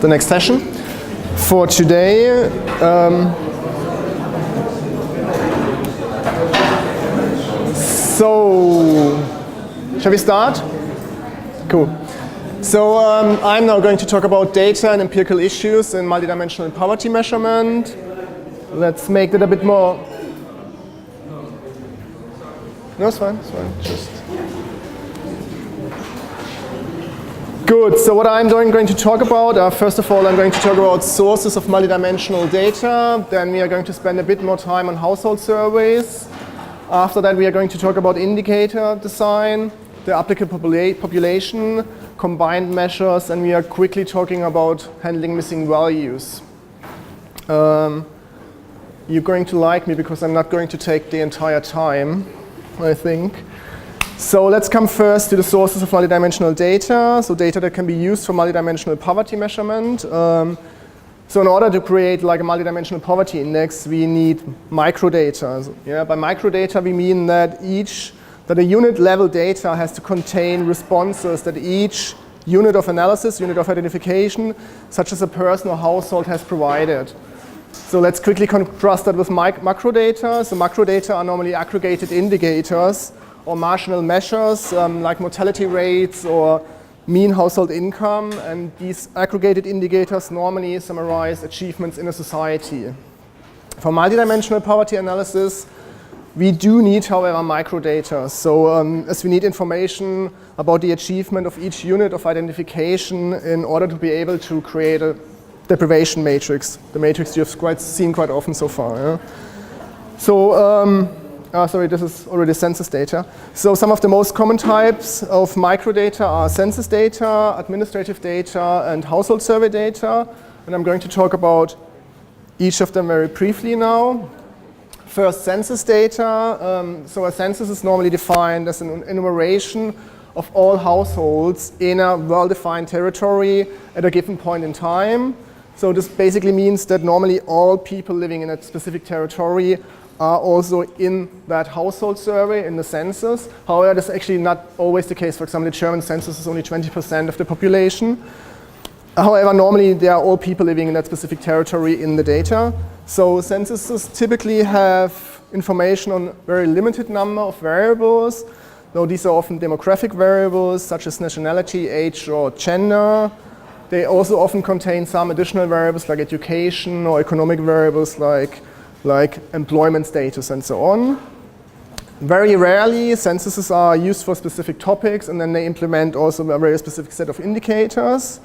the next session. For today, so shall we start? Cool. So I'm now going to talk about data and empirical issues in multidimensional poverty measurement. Let's make that a bit more. No, it's fine. It's fine. Just. Good, so what I'm going to talk about, first of all, I'm going to talk about sources of multidimensional data. Then we are going to spend a bit more time on household surveys. After that, we are going to talk about indicator design, the applicable population, combined measures, and we are quickly talking about handling missing values. You're going to like me because I'm not going to take the entire time, I think. So let's come first to the sources of multidimensional data, so data that can be used for multidimensional poverty measurement. So in order to create like a multidimensional poverty index, we need microdata. Yeah, by microdata we mean that a unit level data has to contain responses that each unit of analysis, unit of identification, such as a person or household has provided. So let's quickly contrast that with macrodata. So macrodata are normally aggregated indicators or marginal measures like mortality rates or mean household income, and these aggregated indicators normally summarize achievements in a society. For multidimensional poverty analysis, we do need, however, microdata. So as we need information about the achievement of each unit of identification in order to be able to create a deprivation matrix, the matrix you have seen quite often so far. Yeah? So, sorry, this is already census data. So some of the most common types of microdata are census data, administrative data, and household survey data. And I'm going to talk about each of them very briefly now. First, census data. So a census is normally defined as an enumeration of all households in a well-defined territory at a given point in time. So this basically means that normally all people living in a specific territory are also in that household survey, in the census. However, that's actually not always the case. For example, the German census is only 20% of the population. However, normally there are all people living in that specific territory in the data. So censuses typically have information on a very limited number of variables, though these are often demographic variables such as nationality, age, or gender. They also often contain some additional variables like education or economic variables like employment status and so on. Very rarely, censuses are used for specific topics, and then they implement also a very specific set of indicators.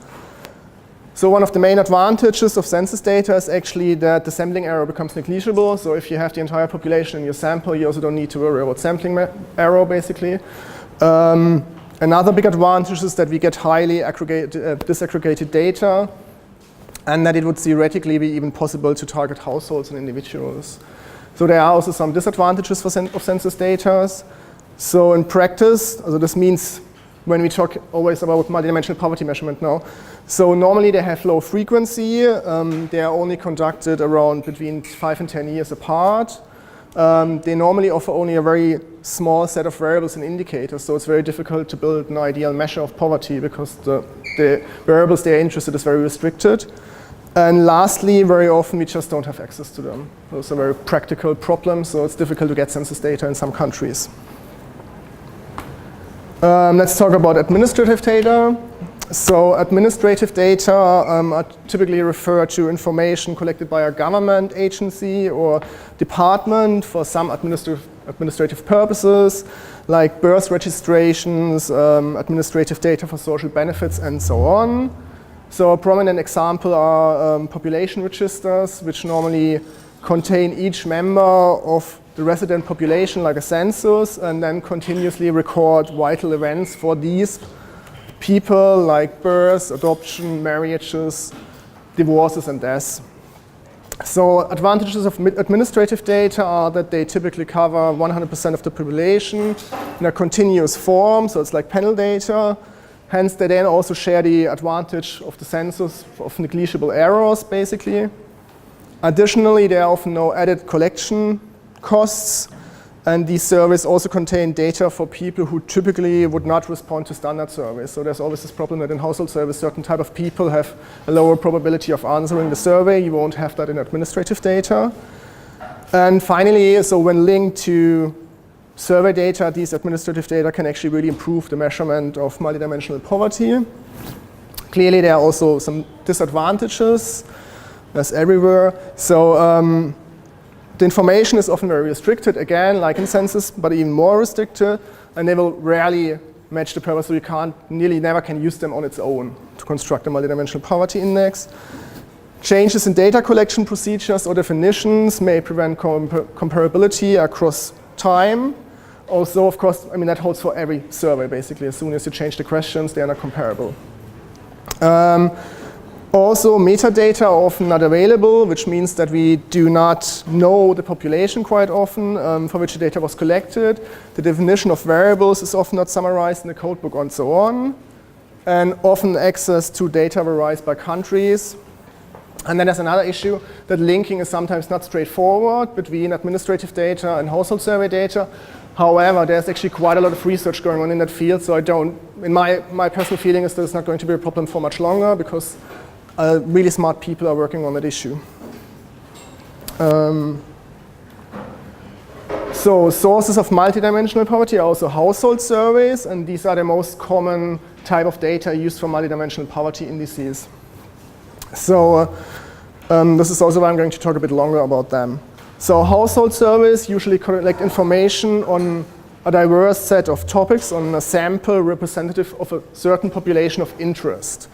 So one of the main advantages of census data is actually that the sampling error becomes negligible. So if you have the entire population in your sample, you also don't need to worry about sampling error, basically. Another big advantage is that we get highly disaggregated data, and that it would theoretically be even possible to target households and individuals. So there are also some disadvantages of census data. So in practice, also this means when we talk always about multidimensional poverty measurement now, so normally they have low frequency. They are only conducted around between 5 and 10 years apart. They normally offer only a very small set of variables and indicators, so it's very difficult to build an ideal measure of poverty because the variables they are interested in is very restricted. And lastly, very often we just don't have access to them. Those are very practical problems, so it's difficult to get census data in some countries. Let's talk about administrative data. So administrative data are typically referred to information collected by a government agency or department for some administrative purposes, like birth registrations, administrative data for social benefits, and so on. So a prominent example are population registers, which normally contain each member of the resident population, like a census, and then continuously record vital events for these people, like births, adoption, marriages, divorces, and deaths. So advantages of administrative data are that they typically cover 100% of the population in a continuous form, so it's like panel data. Hence, they then also share the advantage of the census of negligible errors, basically. Additionally, there are often no added collection costs, And these surveys also contain data for people who typically would not respond to standard surveys. So there's always this problem that in household surveys, certain type of people have a lower probability of answering the survey. You won't have that in administrative data. And finally, so when linked to survey data, these administrative data can actually really improve the measurement of multidimensional poverty. Clearly, there are also some disadvantages, as everywhere. So the information is often very restricted, again, like in census, but even more restricted, and they will rarely match the purpose, so you nearly never can use them on its own to construct a multidimensional poverty index. Changes in data collection procedures or definitions may prevent comparability across time. Also, of course, I mean, that holds for every survey, basically. As soon as you change the questions, they are not comparable. Also, metadata are often not available, which means that we do not know the population quite often for which the data was collected. The definition of variables is often not summarized in the codebook and so on. And often access to data varies by countries. And then there's another issue that linking is sometimes not straightforward between administrative data and household survey data. However, there's actually quite a lot of research going on in that field, so my personal feeling is that it's not going to be a problem for much longer because really smart people are working on that issue. So sources of multidimensional poverty are also household surveys, and these are the most common type of data used for multidimensional poverty indices. So this is also why I'm going to talk a bit longer about them. So household surveys usually collect information on a diverse set of topics on a sample representative of a certain population of interest.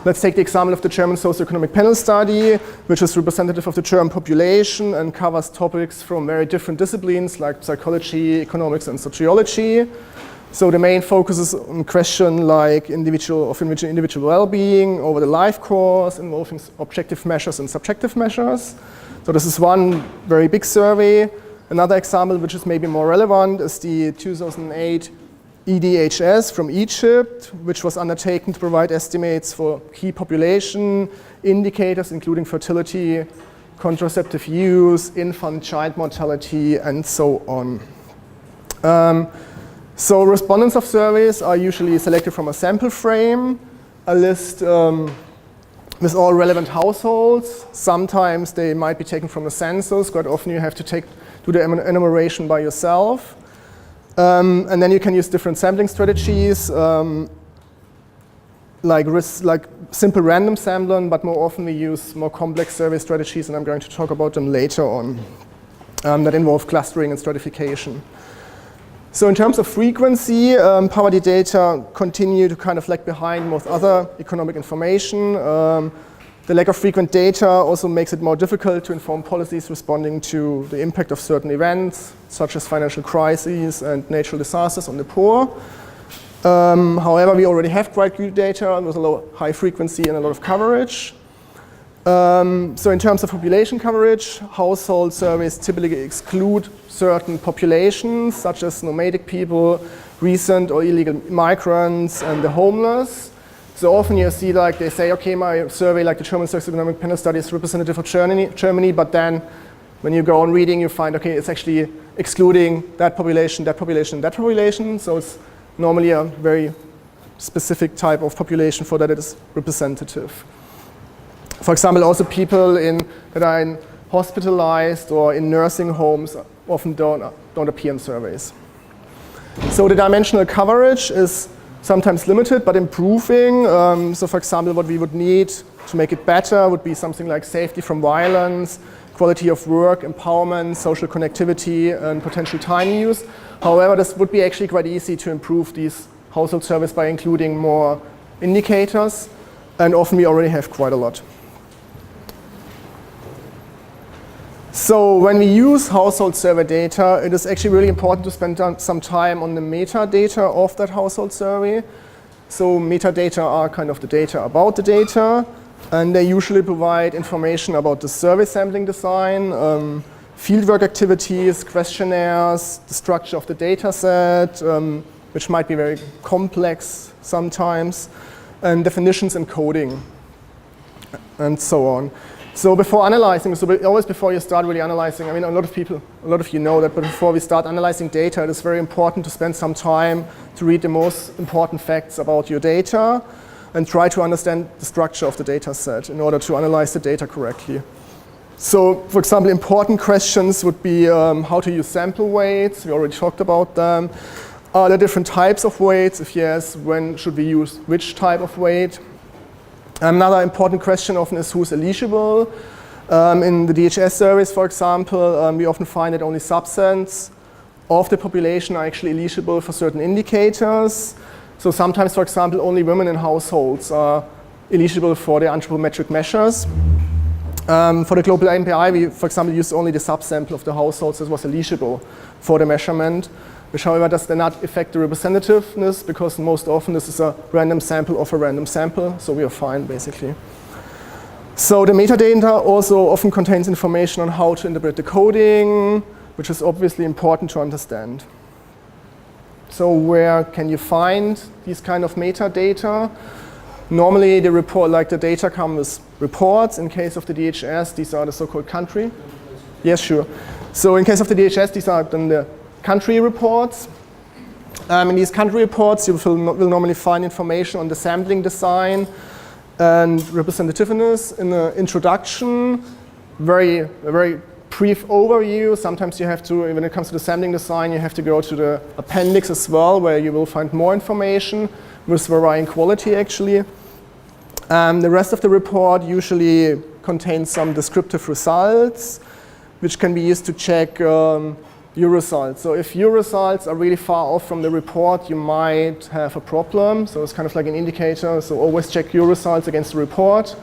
Let's take the example of the German socioeconomic panel study, which is representative of the German population and covers topics from very different disciplines like psychology, economics, and sociology. So the main focus is on questions like individual well-being over the life course, involving objective measures and subjective measures. So this is one very big survey. Another example, which is maybe more relevant, is the 2008 EDHS from Egypt, which was undertaken to provide estimates for key population indicators, including fertility, contraceptive use, infant child mortality, and so on. So respondents of surveys are usually selected from a sample frame, a list with all relevant households. Sometimes they might be taken from the census. Quite often you have to do the enumeration by yourself. And then you can use different sampling strategies, like simple random sampling, but more often we use more complex survey strategies, and I'm going to talk about them later on, that involve clustering and stratification. So in terms of frequency, poverty data continue to kind of lag behind most other economic information. The lack of frequent data also makes it more difficult to inform policies responding to the impact of certain events, such as financial crises and natural disasters on the poor. However, we already have quite good data with a high frequency and a lot of coverage. So in terms of population coverage, household surveys typically exclude certain populations, such as nomadic people, recent or illegal migrants, and the homeless. So often you see like they say, okay, my survey, like the German socioeconomic panel study, is representative of Germany, but then when you go on reading, you find, okay, it's actually excluding that population, that population, that population. So it's normally a very specific type of population for that it is representative. For example, also people that are hospitalized or in nursing homes often don't appear in surveys. So the dimensional coverage is sometimes limited, but improving. So for example, what we would need to make it better would be something like safety from violence, quality of work, empowerment, social connectivity, and potential time use. However, this would be actually quite easy to improve these household surveys by including more indicators, and often we already have quite a lot. So when we use household survey data, it is actually really important to spend some time on the metadata of that household survey. So metadata are kind of the data about the data, and they usually provide information about the survey sampling design, fieldwork activities, questionnaires, the structure of the data set, which might be very complex sometimes, and definitions and coding, and so on. So before analyzing, always before you start really analyzing, I mean, a lot of you know that, but before we start analyzing data, it is very important to spend some time to read the most important facts about your data and try to understand the structure of the data set in order to analyze the data correctly. So, for example, important questions would be how to use sample weights. We already talked about them. Are there different types of weights? If yes, when should we use which type of weight? Another important question often is who's eligible. In the DHS surveys, for example, we often find that only subsets of the population are actually eligible for certain indicators. So sometimes, for example, only women in households are eligible for the anthropometric measures. For the global MPI, we, for example, used only the subsample of the households that was eligible for the measurement, which, however, does not affect the representativeness because most often this is a random sample of a random sample, so we are fine, basically. So the metadata also often contains information on how to interpret the coding, which is obviously important to understand. So where can you find these kind of metadata? Normally, the report, like the data come with reports. In case of the DHS, these are the so-called country. Yes, sure. So in case of the DHS, these are then the country reports. In these country reports, you will normally find information on the sampling design and representativeness in the introduction. Very brief overview. Sometimes you have to, when it comes to the sampling design, you have to go to the appendix as well, where you will find more information with varying quality, actually. The rest of the report usually contains some descriptive results, which can be used to check your results. So if your results are really far off from the report, you might have a problem. So it's kind of like an indicator. So always check your results against the report.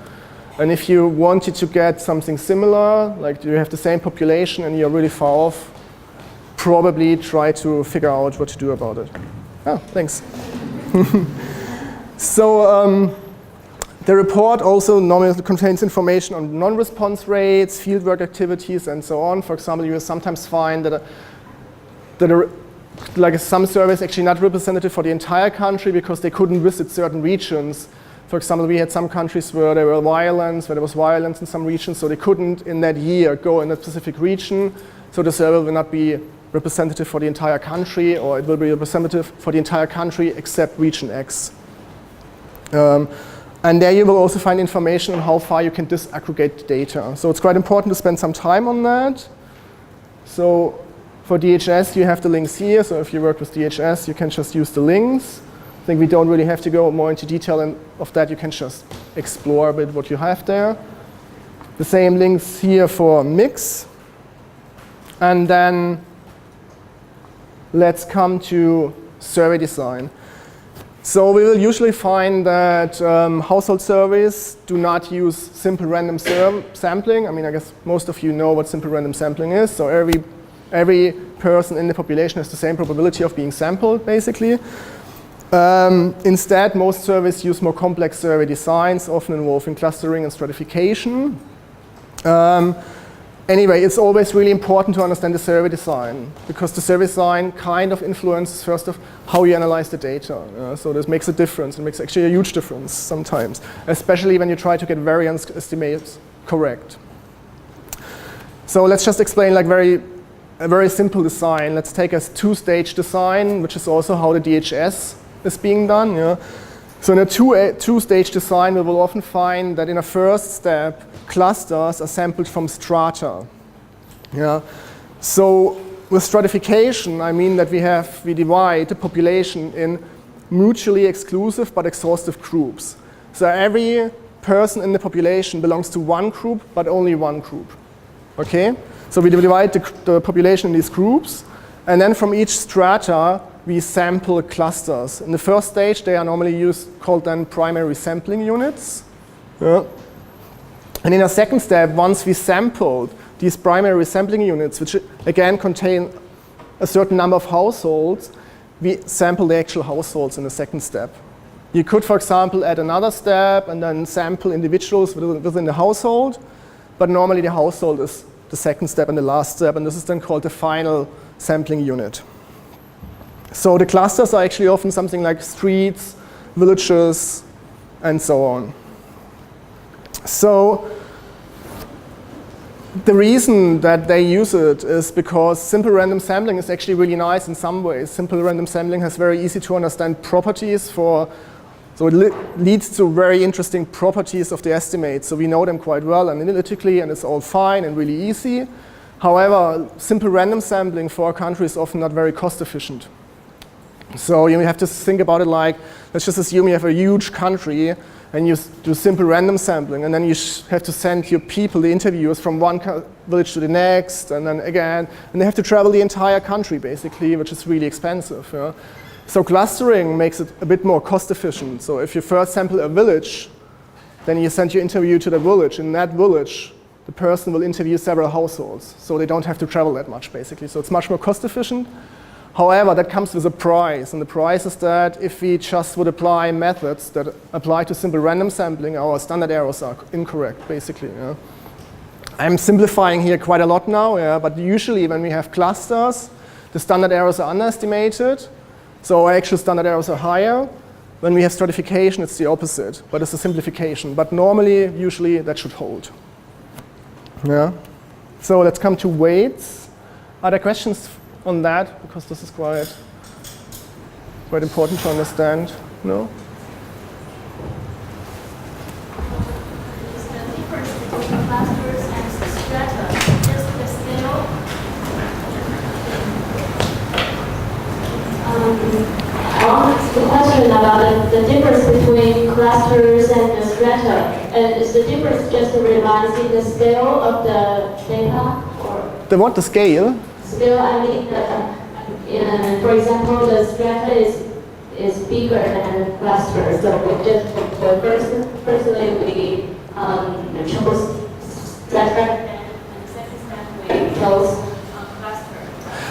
And if you wanted to get something similar, like you have the same population and you're really far off, probably try to figure out what to do about it. Oh, thanks. So the report also normally contains information on non-response rates, fieldwork activities, and so on. For example, you will sometimes find that like some surveys actually not representative for the entire country because they couldn't visit certain regions. For example, we had some countries where there was violence in some regions, so they couldn't in that year go in a specific region. So the survey will not be representative for the entire country, or it will be representative for the entire country except region X. And there you will also find information on how far you can disaggregate data. So it's quite important to spend some time on that. So for DHS, you have the links here. So if you work with DHS, you can just use the links. I think we don't really have to go more into detail of that. You can just explore a bit what you have there. The same links here for mix. And then let's come to survey design. So we will usually find that household surveys do not use simple random sampling. I mean, I guess most of you know what simple random sampling is. So every person in the population has the same probability of being sampled, basically. Instead, most surveys use more complex survey designs, often involving clustering and stratification. Anyway, it's always really important to understand the survey design because the survey design kind of influences first of how you analyze the data. So this makes a difference. It makes actually a huge difference sometimes, especially when you try to get variance estimates correct. So let's just explain like a very simple design. Let's take a two-stage design, which is also how the DHS is being done. Yeah? So in a two-stage design, we will often find that in a first step, clusters are sampled from strata. Yeah. So with stratification, I mean that we divide the population in mutually exclusive but exhaustive groups. So every person in the population belongs to one group, but only one group. Okay? So we divide the population in these groups, and then from each strata, we sample clusters. In the first stage, they are normally called then primary sampling units. Yeah. And in a second step, once we sampled these primary sampling units, which again contain a certain number of households, we sample the actual households in the second step. You could, for example, add another step and then sample individuals within the household, but normally the household is the second step and the last step, and this is then called the final sampling unit. So the clusters are actually often something like streets, villages, and so on. So The reason that they use it is because simple random sampling is actually really nice in some ways. Simple random sampling has very easy to understand properties so it leads to very interesting properties of the estimates. So we know them quite well analytically, and it's all fine and really easy. However, simple random sampling for a country is often not very cost efficient. So you have to think about it like, let's just assume you have a huge country and you do simple random sampling, and then you have to send your people, the interviewers, from one village to the next, and then again, and they have to travel the entire country basically, which is really expensive. Yeah? So clustering makes it a bit more cost efficient. So if you first sample a village, then you send your interview to the village. In that village, the person will interview several households, so they don't have to travel that much basically. So it's much more cost efficient. However, that comes with a price, and the price is that if we just would apply methods that apply to simple random sampling, our standard errors are incorrect, basically. Yeah. I'm simplifying here quite a lot now, yeah, but usually when we have clusters, the standard errors are underestimated, so our actual standard errors are higher. When we have stratification, it's the opposite, but it's a simplification. But normally, usually, that should hold. Yeah. So let's come to weights. Are there questions on that, because this is quite important to understand? No? Is the difference between clusters and strata just the scale? I want to ask a question about the difference between clusters and the strata. Is the difference just realizing the scale of the data? Or The what? The scale? Scale, I mean, for example, the strata is bigger than cluster. So we just personally we chose strata, and second step we chose cluster.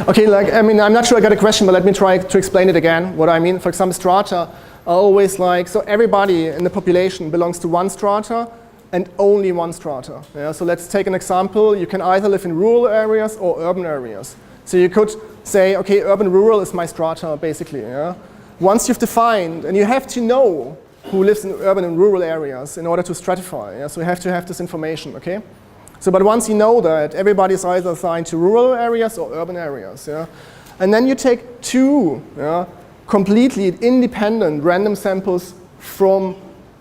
Okay, I'm not sure I got a question, but let me try to explain it again. What I mean, for example, strata are always so everybody in the population belongs to one strata and only one strata. Yeah? So let's take an example. You can either live in rural areas or urban areas. So you could say, okay, urban-rural is my strata, basically. Yeah? Once you've defined, and you have to know who lives in urban and rural areas in order to stratify. Yeah? So you have to have this information, okay? So, but once you know that, everybody is either assigned to rural areas or urban areas. Yeah? And then you take two completely independent random samples from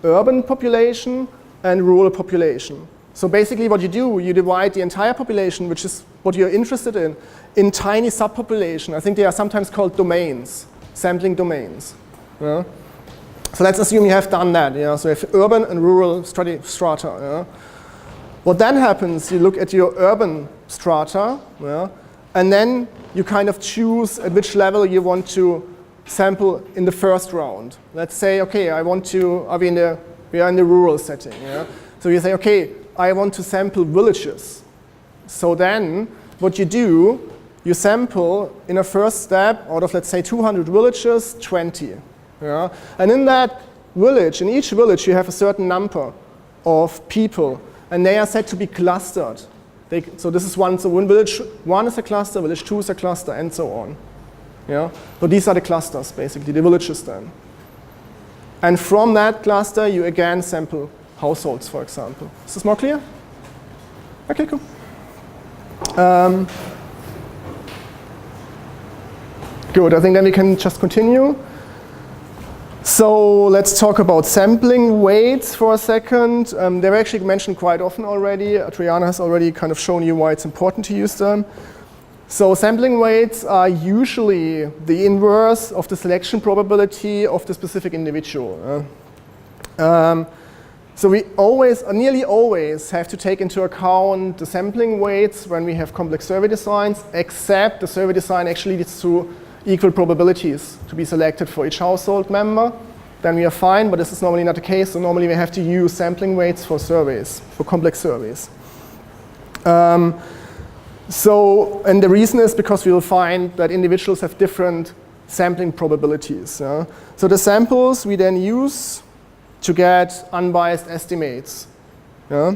urban population and rural population. So basically what you do, you divide the entire population, which is what you're interested in tiny subpopulation. I think they are sometimes called domains, sampling domains. Yeah? So let's assume you have done that. Yeah? So you have urban and rural strata. Yeah? What then happens, you look at your urban strata, yeah? And then you kind of choose at which level you want to sample in the first round. Let's say, okay, we are in the rural setting. Yeah? So you say, okay, I want to sample villages. So then what you do, you sample in a first step out of, let's say, 200 villages, 20. Yeah? And in that village, in each village, you have a certain number of people, and they are said to be clustered. So this is one, so one village 1 is a cluster, village 2 is a cluster, and so on. Yeah? So these are the clusters, basically, the villages then. And from that cluster, you again sample households, for example. Is this more clear? Okay, cool. Good, I think then we can just continue. So let's talk about sampling weights for a second. They're actually mentioned quite often already. Adriana has already kind of shown you why it's important to use them. So sampling weights are usually the inverse of the selection probability of the specific individual. So we always, or nearly always, have to take into account the sampling weights when we have complex survey designs, except the survey design actually leads to equal probabilities to be selected for each household member. Then we are fine, but this is normally not the case. So normally we have to use sampling weights for surveys, for complex surveys. And the reason is because we will find that individuals have different sampling probabilities. So the samples we then use to get unbiased estimates. So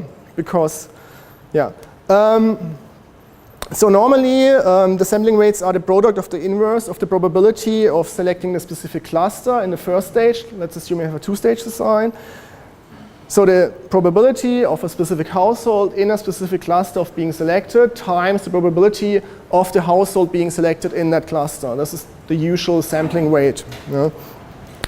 normally the sampling weights are the product of the inverse of the probability of selecting the specific cluster in the first stage. Let's assume you have a two-stage design. So the probability of a specific household in a specific cluster of being selected times the probability of the household being selected in that cluster. This is the usual sampling weight.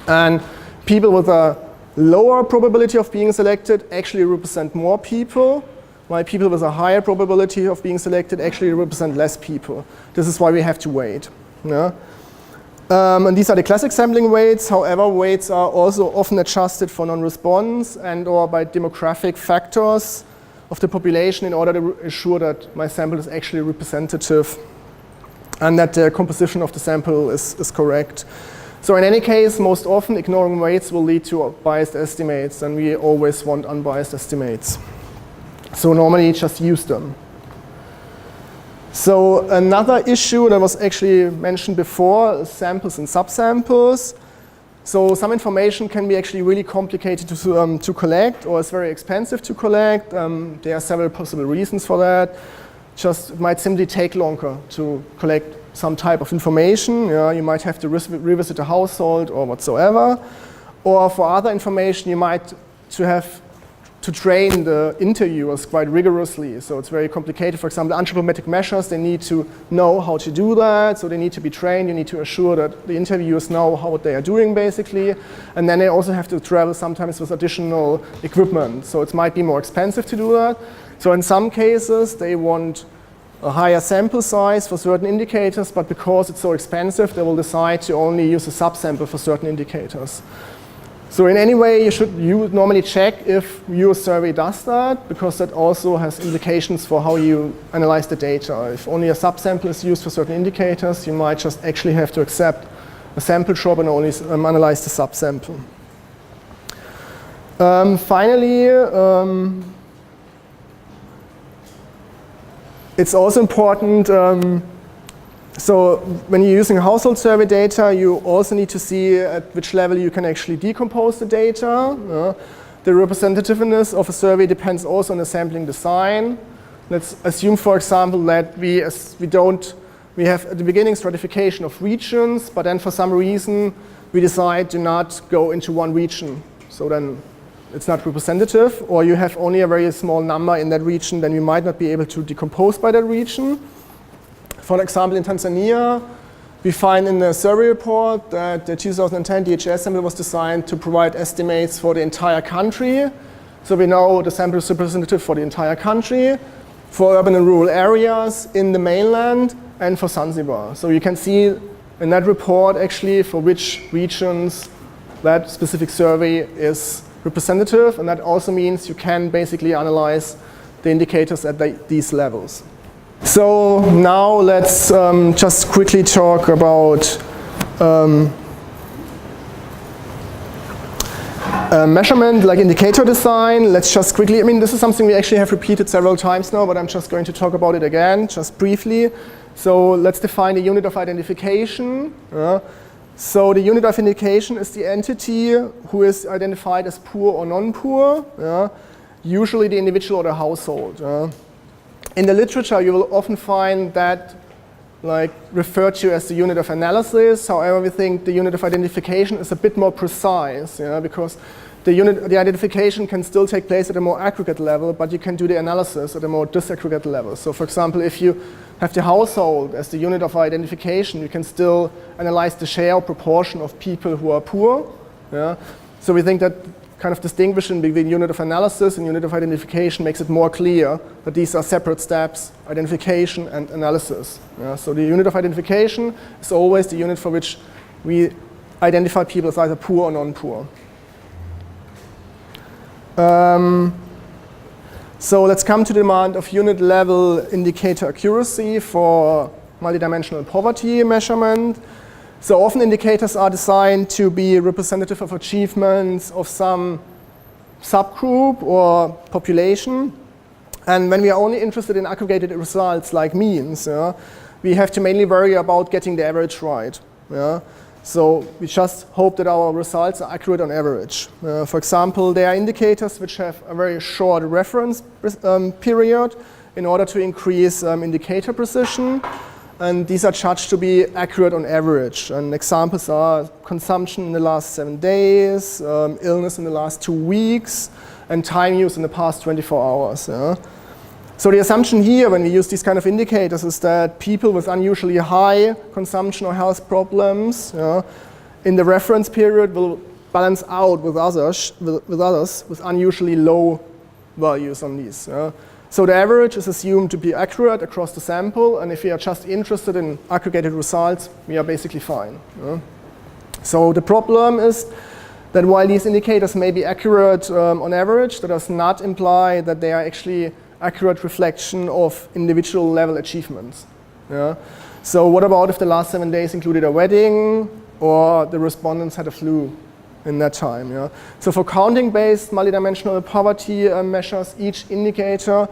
And people with a lower probability of being selected actually represent more people, while people with a higher probability of being selected actually represent less people. This is why we have to weight. And these are the classic sampling weights. However, weights are also often adjusted for non-response and or by demographic factors of the population in order to ensure that my sample is actually representative and that the composition of the sample is correct. So in any case, most often ignoring weights will lead to biased estimates, and we always want unbiased estimates. So normally just use them. So another issue that was actually mentioned before is samples and subsamples. So some information can be actually really complicated to collect, or it's very expensive to collect. There are several possible reasons for that. Just it might simply take longer to collect some type of information. You might have to revisit a household or whatsoever. Or for other information, you might have to train the interviewers quite rigorously. So it's very complicated. For example, anthropometric measures, they need to know how to do that. So they need to be trained. You need to assure that the interviewers know what they are doing, basically. And then they also have to travel sometimes with additional equipment. So it might be more expensive to do that. So in some cases, they want a higher sample size for certain indicators, but because it's so expensive, they will decide to only use a subsample for certain indicators. So in any way, you would normally check if your survey does that, because that also has implications for how you analyze the data. If only a subsample is used for certain indicators, you might just actually have to accept a sample drop and only analyze the subsample. Finally, it's also important, so when you're using household survey data, you also need to see at which level you can actually decompose the data. The representativeness of a survey depends also on the sampling design. Let's assume, for example, that we have at the beginning stratification of regions, but then for some reason we decide to not go into one region. So then it's not representative, or you have only a very small number in that region, then you might not be able to decompose by that region. For example, in Tanzania, we find in the survey report that the 2010 DHS sample was designed to provide estimates for the entire country. So we know the sample is representative for the entire country, for urban and rural areas, in the mainland, and for Zanzibar. So you can see in that report actually for which regions that specific survey is representative, and that also means you can basically analyze the indicators at these levels. So now let's just quickly talk about measurement, like indicator design. Let's just quickly, this is something we actually have repeated several times now, but I'm just going to talk about it again, just briefly. So let's define the unit of identification. So the unit of identification is the entity who is identified as poor or non-poor, usually the individual or the household. In the literature, you will often find that referred to as the unit of analysis. However, we think the unit of identification is a bit more precise, because the identification can still take place at a more aggregate level, but you can do the analysis at a more disaggregate level. So for example, if you have the household as the unit of identification, you can still analyze the share or proportion of people who are poor. So we think that kind of distinguishing between unit of analysis and unit of identification makes it more clear that these are separate steps, identification and analysis. So the unit of identification is always the unit for which we identify people as either poor or non-poor. So let's come to the demand of unit level indicator accuracy for multidimensional poverty measurement. So often indicators are designed to be representative of achievements of some subgroup or population. And when we are only interested in aggregated results like means, we have to mainly worry about getting the average right. So we just hope that our results are accurate on average. For example, there are indicators which have a very short reference period in order to increase indicator precision. and these are judged to be accurate on average. And examples are consumption in the last 7 days, illness in the last 2 weeks, and time use in the past 24 hours. Yeah? So the assumption here when we use these kind of indicators is that people with unusually high consumption or health problems in the reference period will balance out with others with unusually low values on these. So the average is assumed to be accurate across the sample, and if we are just interested in aggregated results, we are basically fine. So the problem is that while these indicators may be accurate on average, that does not imply that they are actually accurate reflection of individual level achievements. So what about if the last 7 days included a wedding or the respondents had a flu in that time? So for counting-based multidimensional poverty measures, each indicator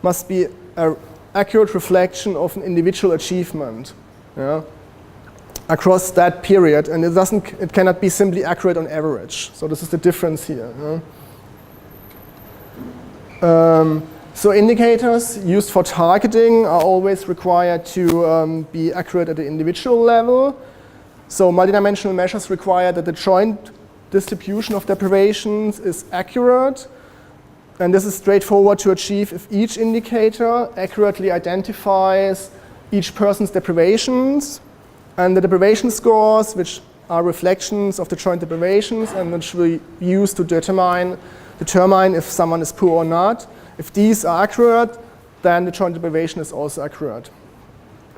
must be an accurate reflection of an individual achievement across that period, and it cannot be simply accurate on average. So this is the difference here. So indicators used for targeting are always required to be accurate at the individual level. So multidimensional measures require that the joint distribution of deprivations is accurate, and this is straightforward to achieve if each indicator accurately identifies each person's deprivations, and the deprivation scores, which are reflections of the joint deprivations and which we use to determine if someone is poor or not. If these are accurate, then the joint deprivation is also accurate.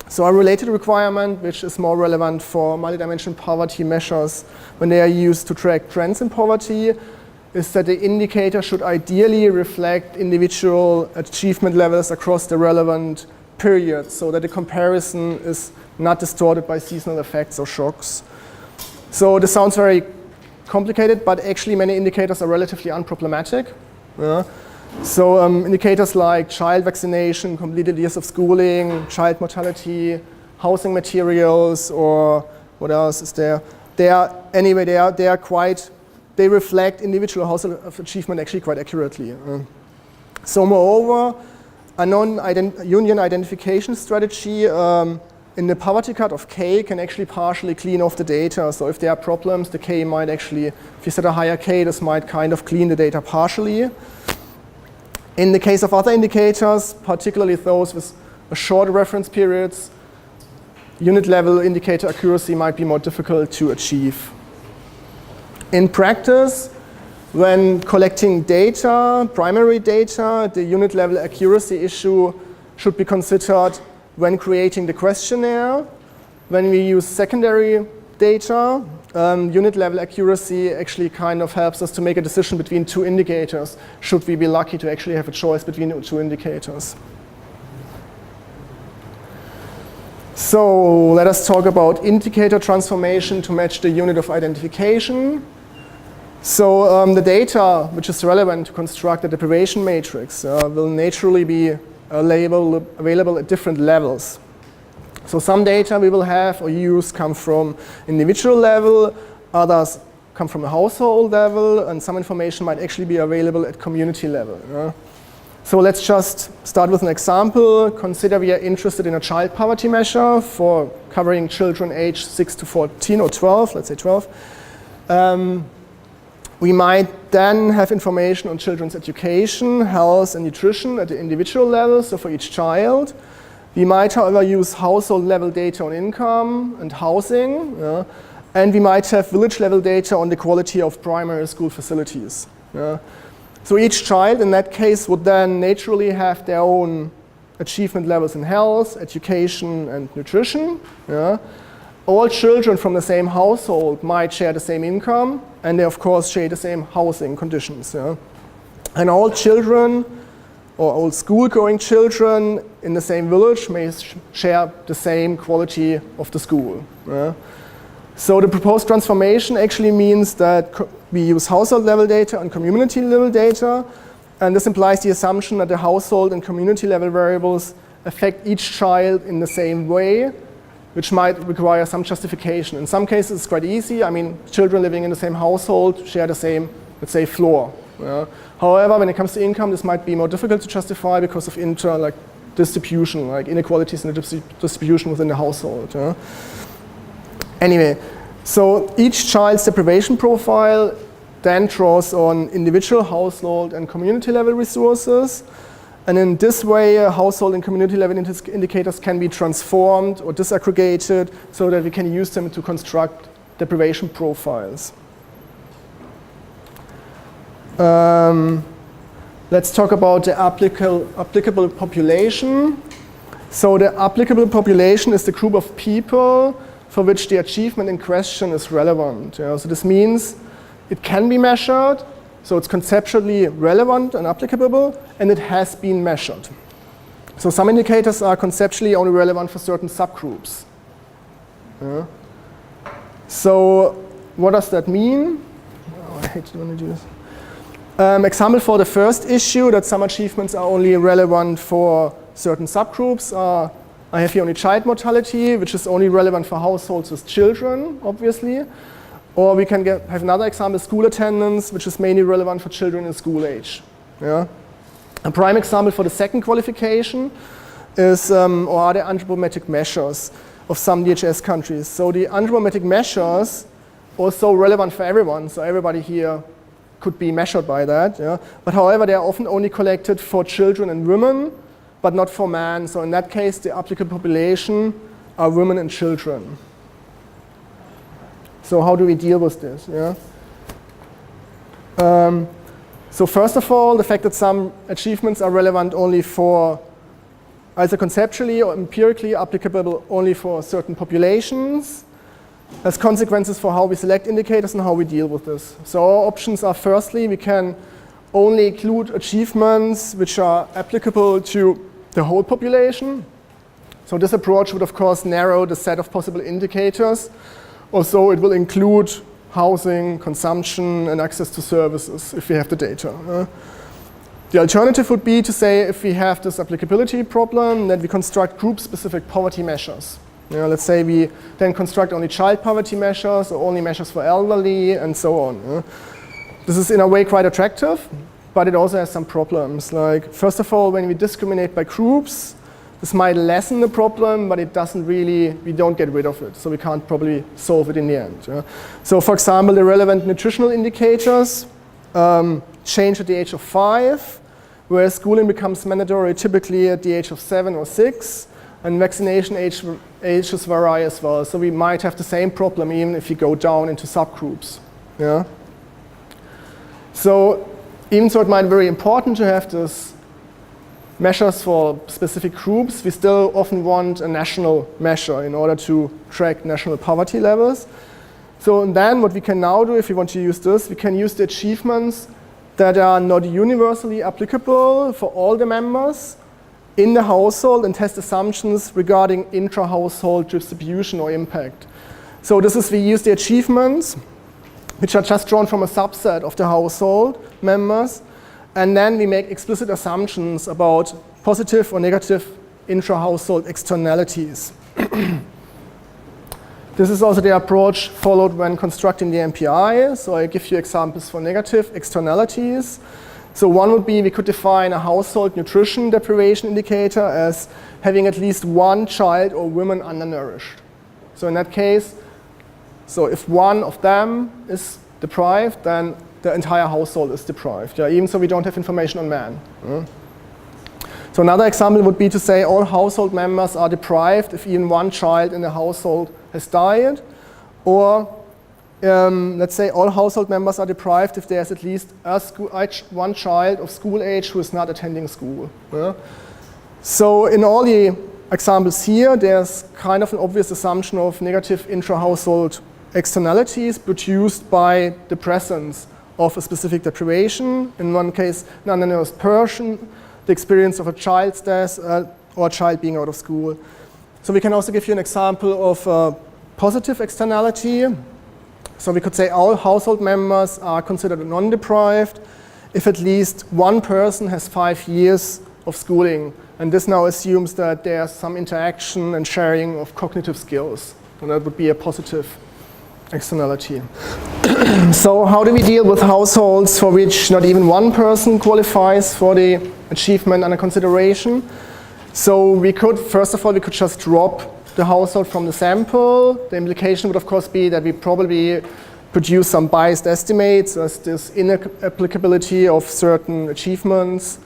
So a related requirement, which is more relevant for multidimensional poverty measures when they are used to track trends in poverty, is that the indicator should ideally reflect individual achievement levels across the relevant periods, so that the comparison is not distorted by seasonal effects or shocks. So this sounds very complicated, but actually many indicators are relatively unproblematic. So indicators like child vaccination, completed years of schooling, child mortality, housing materials, or what else is there? They reflect individual household achievement actually quite accurately. So moreover, a non-union identification strategy in the poverty cut of K can actually partially clean off the data. So if there are problems, the K might actually, if you set a higher K, this might kind of clean the data partially. In the case of other indicators, particularly those with short reference periods, unit level indicator accuracy might be more difficult to achieve. In practice, when collecting data, primary data, the unit level accuracy issue should be considered when creating the questionnaire. When we use secondary data, unit level accuracy actually kind of helps us to make a decision between two indicators, should we be lucky to actually have a choice between the two indicators. So let us talk about indicator transformation to match the unit of identification. So the data which is relevant to construct the deprivation matrix will naturally be available at different levels. So some data we will have or use come from individual level, others come from a household level, and some information might actually be available at community level. So let's just start with an example. Consider we are interested in a child poverty measure for covering children aged 6 to 14 or 12, let's say 12. We might then have information on children's education, health, and nutrition at the individual level, so for each child. We might, however, use household level data on income and housing, and we might have village level data on the quality of primary school facilities. So each child in that case would then naturally have their own achievement levels in health, education, and nutrition. All children from the same household might share the same income, and they of course share the same housing conditions. And all children, or all school-going children in the same village may share the same quality of the school. So the proposed transformation actually means that we use household level data and community level data, and this implies the assumption that the household and community level variables affect each child in the same way, which might require some justification. In some cases it's quite easy. I mean, children living in the same household share the same, let's say, floor. However, when it comes to income, this might be more difficult to justify because of distribution, like inequalities in the distribution within the household. Anyway, so each child's deprivation profile then draws on individual, household, and community level resources. And in this way, household and community level indicators can be transformed or disaggregated so that we can use them to construct deprivation profiles. Let's talk about the applicable population. So the applicable population is the group of people for which the achievement in question is relevant. So this means it can be measured, so it's conceptually relevant and applicable, and it has been measured. So some indicators are conceptually only relevant for certain subgroups. So what does that mean? Oh, I hate to do this. Example for the first issue, that some achievements are only relevant for certain subgroups. I have here only child mortality, which is only relevant for households with children, obviously. Or we can have another example, school attendance, which is mainly relevant for children in school age. A prime example for the second qualification is are the anthropometric measures of some DHS countries. So the anthropometric measures are also relevant for everyone, so everybody here could be measured by that. But however, they are often only collected for children and women, but not for men. So in that case, the applicable population are women and children. So how do we deal with this? So first of all, the fact that some achievements are relevant only for, either conceptually or empirically applicable only for certain populations, has consequences for how we select indicators and how we deal with this. So our options are, firstly, we can only include achievements which are applicable to the whole population. So this approach would, of course, narrow the set of possible indicators. Also, it will include housing, consumption, and access to services if we have the data. The alternative would be to say, if we have this applicability problem, that we construct group-specific poverty measures. Let's say we then construct only child poverty measures or only measures for elderly and so on. This is in a way quite attractive, but it also has some problems. Like, first of all, when we discriminate by groups, this might lessen the problem, but it doesn't really, we don't get rid of it, so we can't probably solve it in the end. So for example, the relevant nutritional indicators change at the age of 5, whereas schooling becomes mandatory typically at the age of 7 or 6, and vaccination ages vary as well. So we might have the same problem even if you go down into subgroups. So even though it might be very important to have this measures for specific groups, we still often want a national measure in order to track national poverty levels. So then what we can now do, if we want to use this, we can use the achievements that are not universally applicable for all the members in the household and test assumptions regarding intra-household distribution or impact. So this is, we use the achievements, which are just drawn from a subset of the household members, and then we make explicit assumptions about positive or negative intra-household externalities. This is also the approach followed when constructing the MPI. So I give you examples for negative externalities. So one would be, we could define a household nutrition deprivation indicator as having at least one child or women undernourished. So in that case, so if one of them is deprived, then the entire household is deprived, even so we don't have information on men. So another example would be to say all household members are deprived if even one child in the household has died, or let's say all household members are deprived if there's at least one child of school age who is not attending school. So in all the examples here, there's kind of an obvious assumption of negative intra-household externalities produced by the presence of a specific deprivation. In one case, an undernourished person, the experience of a child's death, or a child being out of school. So we can also give you an example of a positive externality. So we could say all household members are considered non-deprived if at least one person has 5 years of schooling. And this now assumes that there's some interaction and sharing of cognitive skills. And that would be a positive externality. So how do we deal with households for which not even one person qualifies for the achievement under consideration? So we could, first of all, we could just drop the household from the sample. The implication would, of course, be that we probably produce some biased estimates as this inapplicability of certain achievements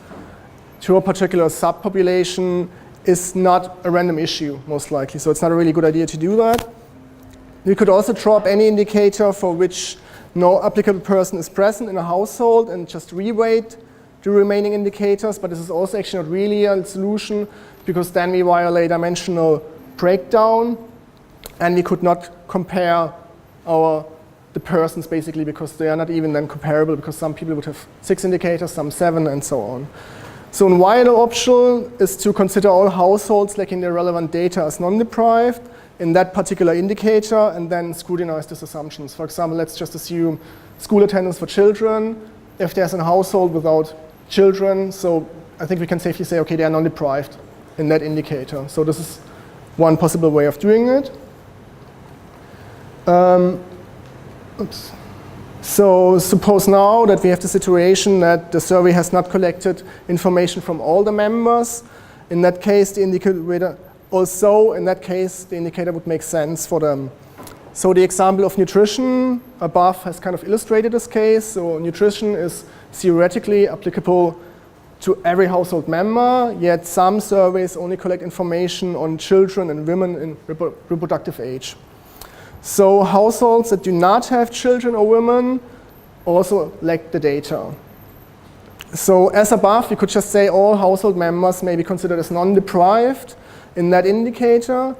to a particular subpopulation is not a random issue, most likely. So it's not a really good idea to do that. We could also drop any indicator for which no applicable person is present in a household and just reweight the remaining indicators, but this is also actually not really a solution because then we violate dimensional breakdown and we could not compare the persons basically because they are not even then comparable because some people would have 6 indicators, some 7 and so on. So one viable option is to consider all households lacking the relevant data as non-deprived in that particular indicator and then scrutinize these assumptions. For example, let's just assume school attendance for children. If there's a household without children, so I think we can safely say, okay, they are non-deprived in that indicator. So this is one possible way of doing it. So suppose now that we have the situation that the survey has not collected information from all the members. In that case, the indicator would make sense for them. So the example of nutrition above has kind of illustrated this case. So nutrition is theoretically applicable to every household member, yet some surveys only collect information on children and women in reproductive age. So households that do not have children or women also lack the data. So as above, we could just say all household members may be considered as non-deprived in that indicator.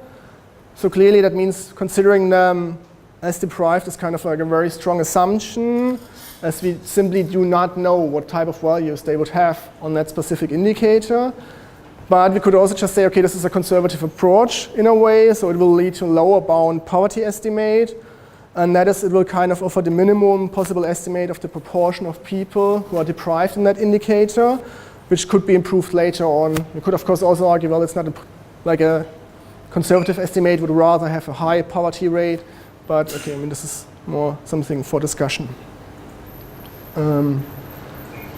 So clearly that means considering them as deprived is kind of like a very strong assumption, as we simply do not know what type of values they would have on that specific indicator. But we could also just say, okay, this is a conservative approach in a way, so it will lead to a lower bound poverty estimate, and that is, it will kind of offer the minimum possible estimate of the proportion of people who are deprived in that indicator, which could be improved later on. We could, of course, also argue, well, it's not like a conservative estimate would rather have a high poverty rate, but okay, I mean, this is more something for discussion.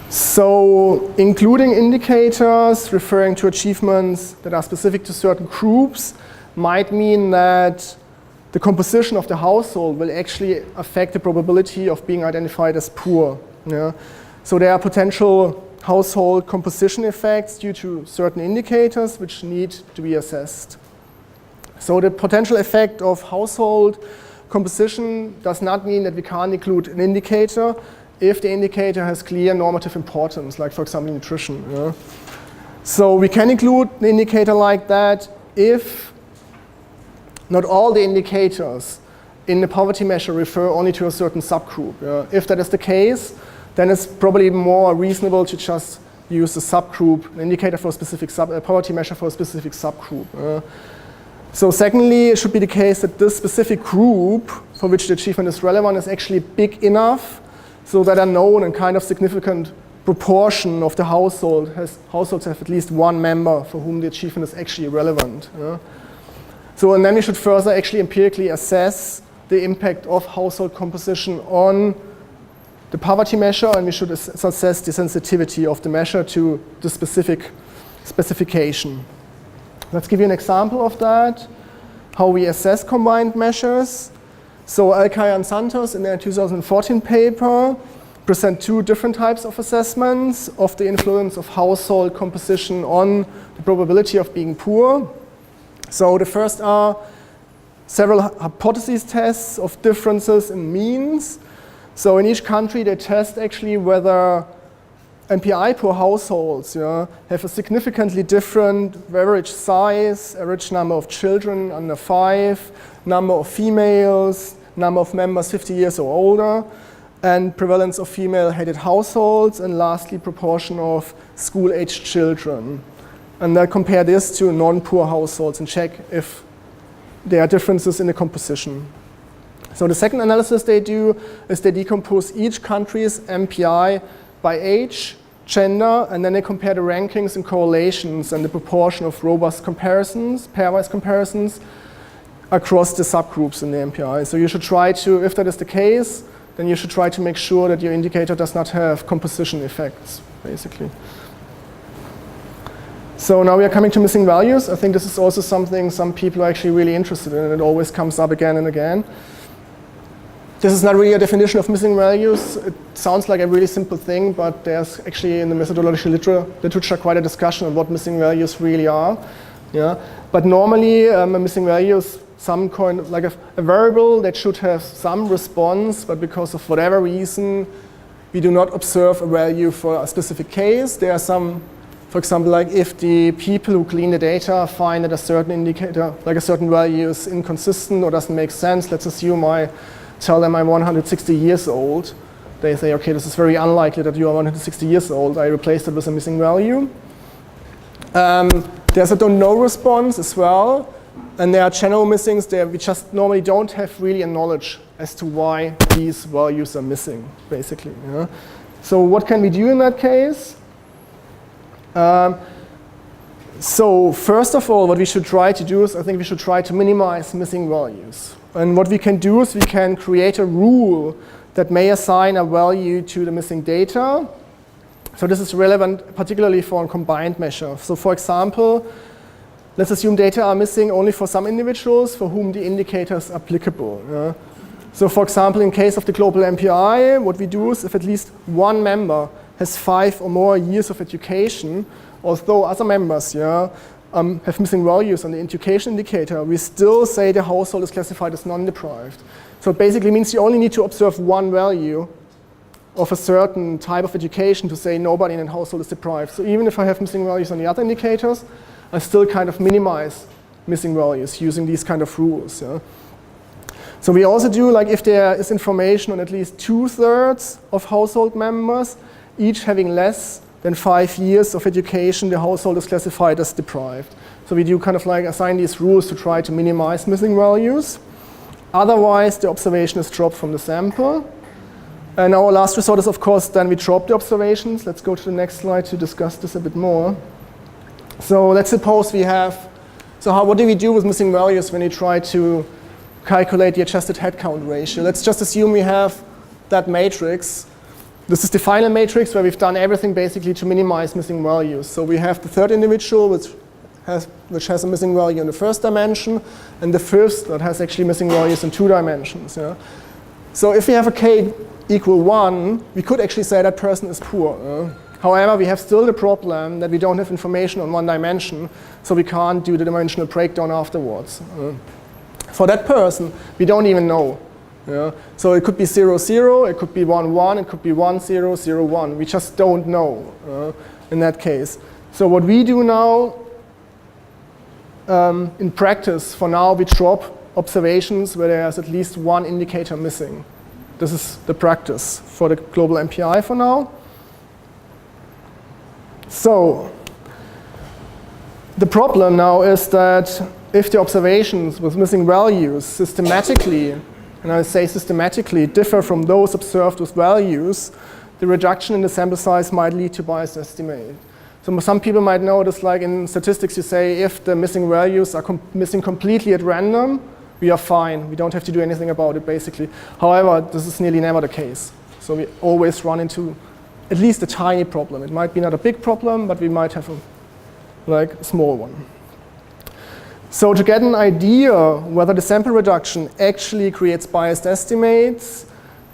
So including indicators referring to achievements that are specific to certain groups might mean that the composition of the household will actually affect the probability of being identified as poor. Yeah? So there are potential household composition effects due to certain indicators which need to be assessed. So the potential effect of household composition does not mean that we can't include an indicator if the indicator has clear normative importance, like for example nutrition. Yeah? So we can include an indicator like that if not all the indicators in the poverty measure refer only to a certain subgroup. Yeah? If that is the case, then it's probably more reasonable to just use a subgroup, an indicator for a specific poverty measure for a specific subgroup. So secondly, it should be the case that this specific group for which the achievement is relevant is actually big enough so that a known and kind of significant proportion of the households have at least one member for whom the achievement is actually relevant. Yeah? So, and then we should further actually empirically assess the impact of household composition on the poverty measure, and we should assess the sensitivity of the measure to the specific specification. Let's give you an example of that, how we assess combined measures. So Alcaya and Santos in their 2014 paper present 2 different types of assessments of the influence of household composition on the probability of being poor. So the first are several hypothesis tests of differences in means. So in each country they test actually whether MPI poor households have a significantly different average size, average number of children under 5, number of females, number of members 50 years or older, and prevalence of female-headed households, and lastly, proportion of school-aged children. And they'll compare this to non-poor households and check if there are differences in the composition. So the second analysis they do is they decompose each country's MPI by age, gender, and then they compare the rankings and correlations and the proportion of robust comparisons, pairwise comparisons, across the subgroups in the MPI. So you should try to, if that is the case, then you should try to make sure that your indicator does not have composition effects, basically. So now we are coming to missing values. I think this is also something some people are actually really interested in, and it always comes up again and again. This is not really a definition of missing values. It sounds like a really simple thing, but there's actually in the methodological literature quite a discussion on what missing values really are. Yeah? But normally a missing value is some kind of like a variable that should have some response, but because of whatever reason, we do not observe a value for a specific case. There are some, for example, like if the people who clean the data find that a certain indicator, like a certain value is inconsistent or doesn't make sense, let's assume I tell them I'm 160 years old. They say, okay, this is very unlikely that you are 160 years old. I replaced it with a missing value. There's a don't know response as well. And there are general missings there. We just normally don't have really a knowledge as to why these values are missing, basically. Yeah? So what can we do in that case? So first of all, what we should try to do is, I think we should try to minimize missing values. And what we can do is we can create a rule that may assign a value to the missing data. So this is relevant particularly for a combined measure. So for example, let's assume data are missing only for some individuals for whom the indicator is applicable. Yeah? So for example, in case of the global MPI, what we do is if at least one member has 5 or more years of education, although other members have missing values on the education indicator, we still say the household is classified as non-deprived. So it basically means you only need to observe one value of a certain type of education to say nobody in a household is deprived. So even if I have missing values on the other indicators, I still kind of minimize missing values using these kind of rules. Yeah? So we also do, like if there is information on at least 2/3 of household members, each having less than 5 years of education, the household is classified as deprived. So we do kind of like assign these rules to try to minimize missing values. Otherwise, the observation is dropped from the sample. And our last resort is, of course, then we drop the observations. Let's go to the next slide to discuss this a bit more. So let's suppose we have, what do we do with missing values when we try to calculate the adjusted headcount ratio? Let's just assume we have that matrix. This is the final matrix where we've done everything basically to minimize missing values. So we have the third individual which has a missing value in the first dimension, and the fifth that has actually missing values in 2 dimensions. Yeah? So if we have a k equal 1, we could actually say that person is poor. However, we have still the problem that we don't have information on 1 dimension, so we can't do the dimensional breakdown afterwards. For that person, we don't even know. Yeah? So it could be 0, 0, it could be 1, 1, it could be 1, 0, 0, 1. We just don't know in that case. So what we do now, in practice, for now, we drop observations where there's at least 1 indicator missing. This is the practice for the global MPI for now. So the problem now is that if the observations with missing values systematically, and I say systematically, differ from those observed with values, the reduction in the sample size might lead to biased estimate. So some people might notice, like in statistics, you say if the missing values are missing completely at random, we are fine. We don't have to do anything about it, basically. However, this is nearly never the case. So we always run into at least a tiny problem. It might be not a big problem, but we might have a small one. So to get an idea whether the sample reduction actually creates biased estimates,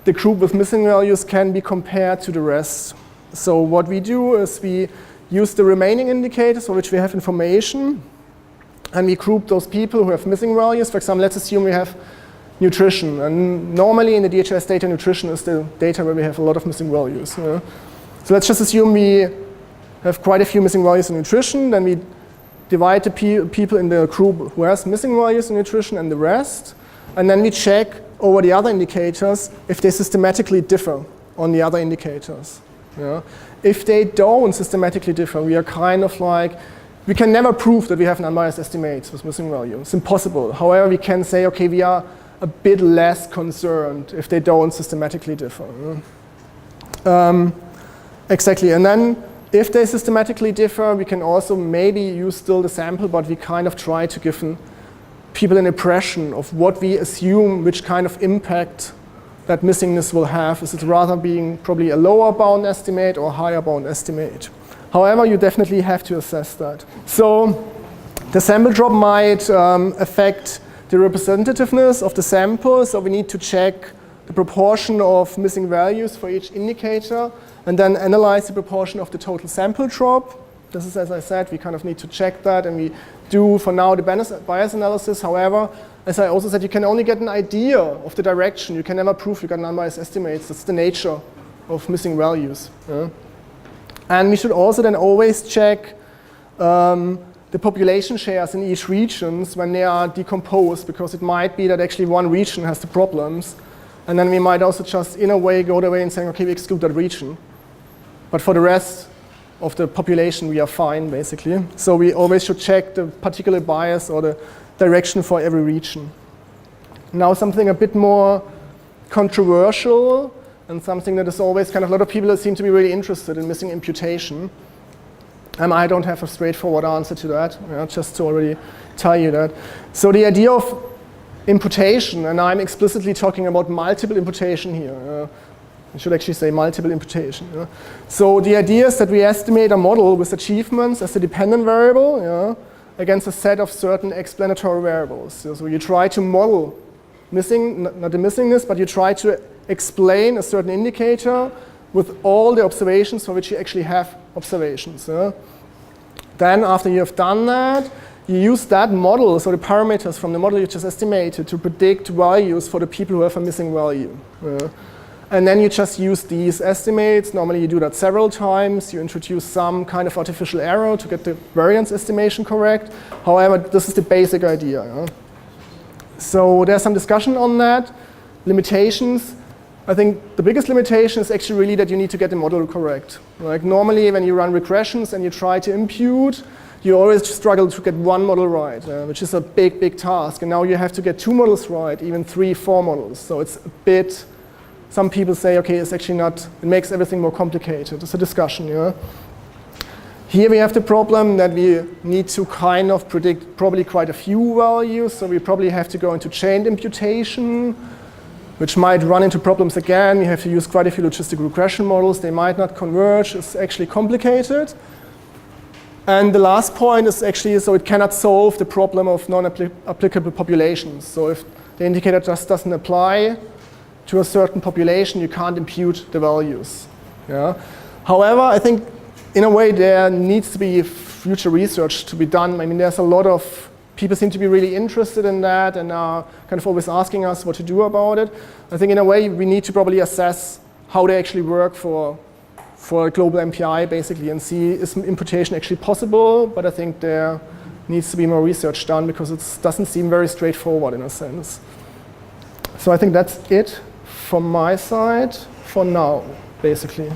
the group with missing values can be compared to the rest. So what we do is we use the remaining indicators for which we have information, and we group those people who have missing values. For example, let's assume we have nutrition. And normally in the DHS data, nutrition is the data where we have a lot of missing values. Yeah? So let's just assume we have quite a few missing values in nutrition. Then we divide the people in the group who has missing values in nutrition and the rest. And then we check over the other indicators if they systematically differ on the other indicators. Yeah? If they don't systematically differ, we are kind of like, we can never prove that we have an unbiased estimate with missing value. It's impossible. However, we can say, okay, we are a bit less concerned if they don't systematically differ. Exactly. And then if they systematically differ, we can also maybe use still the sample, but we kind of try to give people an impression of what we assume, which kind of impact that missingness will have. Is it rather being probably a lower bound estimate or a higher bound estimate? However, you definitely have to assess that. So the sample drop might affect the representativeness of the sample, so we need to check the proportion of missing values for each indicator and then analyze the proportion of the total sample drop. This is, as I said, we kind of need to check that, and we do for now the bias analysis. However, as I also said, you can only get an idea of the direction. You can never prove you got an unbiased estimates. That's the nature of missing values. Yeah? And we should also then always check the population shares in each regions when they are decomposed, because it might be that actually one region has the problems. And then we might also just, in a way, go the way and saying, okay, we exclude that region. But for the rest of the population, we are fine, basically. So we always should check the particular bias or the direction for every region. Now something a bit more controversial, and something that is always kind of, a lot of people seem to be really interested in missing imputation. I don't have a straightforward answer to that, just to already tell you that. So the idea of imputation, and I'm explicitly talking about multiple imputation here. I should actually say multiple imputation. So the idea is that we estimate a model with achievements as a dependent variable against a set of certain explanatory variables. So you try to model missing, not the missingness, but you try to explain a certain indicator with all the observations for which you actually have observations. Then after you have done that, you use that model, so the parameters from the model you just estimated, to predict values for the people who have a missing value. And then you just use these estimates. Normally you do that several times. You introduce some kind of artificial error to get the variance estimation correct. However, this is the basic idea. So there's some discussion on that. Limitations. I think the biggest limitation is actually really that you need to get the model correct. Like normally when you run regressions and you try to impute, you always struggle to get one model right, which is a big, big task. And now you have to get 2 models right, even 3, 4 models. So it's a bit, some people say, okay, it's actually not, it makes everything more complicated. It's a discussion, Here we have the problem that we need to kind of predict probably quite a few values. So we probably have to go into chained imputation, which might run into problems again. We have to use quite a few logistic regression models. They might not converge. It's actually complicated. And the last point is actually, so it cannot solve the problem of non-applicable populations. So if the indicator just doesn't apply to a certain population, you can't impute the values. However, I think in a way there needs to be future research to be done. I mean, there's a lot of people seem to be really interested in that and are kind of always asking us what to do about it. I think in a way we need to probably assess how they actually work for a global MPI basically and see is imputation actually possible, but I think there needs to be more research done because it doesn't seem very straightforward in a sense. So I think that's it from my side for now, basically.